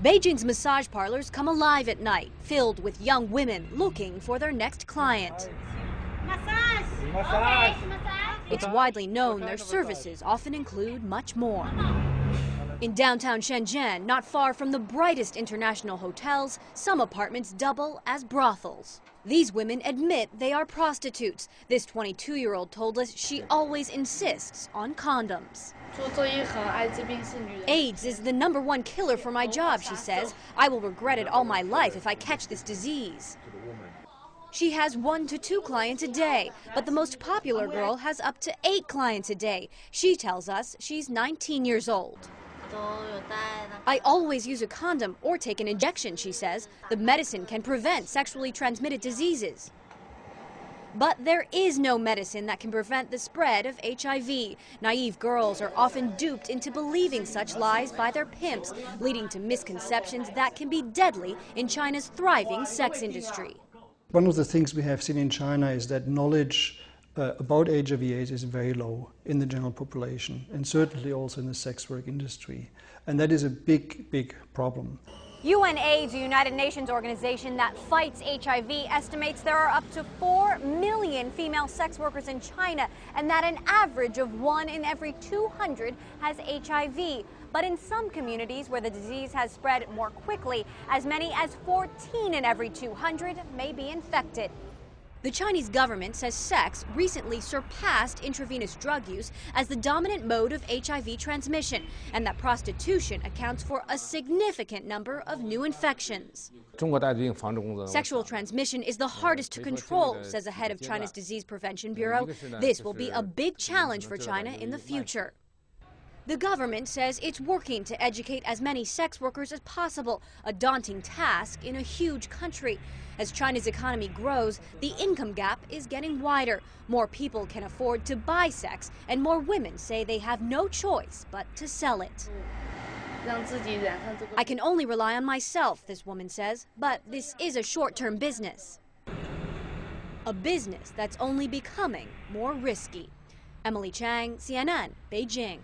Beijing's massage parlors come alive at night, filled with young women looking for their next client. Massage. Massage. It's widely known their services often include much more. In downtown Shenzhen, not far from the brightest international hotels, some apartments double as brothels. These women admit they are prostitutes. This 22-year-old told us she always insists on condoms. AIDS is the #1 killer for my job, she says. I will regret it all my life if I catch this disease. She has 1 to 2 clients a day, but the most popular girl has up to 8 clients a day. She tells us she's 19 years old. I always use a condom or take an injection, she says. The medicine can prevent sexually transmitted diseases. But there is no medicine that can prevent the spread of HIV. Naive girls are often duped into believing such lies by their pimps, leading to misconceptions that can be deadly in China's thriving sex industry. One of the things we have seen in China is that knowledge about HIV/AIDS is very low in the general population, and certainly also in the sex work industry. And that is a big, big problem. UNAIDS, a United Nations organization that fights HIV, estimates there are up to 4 million female sex workers in China, and that an average of 1 in every 200 has HIV. But in some communities where the disease has spread more quickly, as many as 14 in every 200 may be infected. The Chinese government says sex recently surpassed intravenous drug use as the dominant mode of HIV transmission, and that prostitution accounts for a significant number of new infections. Sexual transmission is the hardest to control, says the head of China's Disease Prevention Bureau. This will be a big challenge for China in the future. The government says it's working to educate as many sex workers as possible, a daunting task in a huge country. As China's economy grows, the income gap is getting wider. More people can afford to buy sex, and more women say they have no choice but to sell it. I can only rely on myself, this woman says, but this is a short-term business. A business that's only becoming more risky. Emily Chang, CNN, Beijing.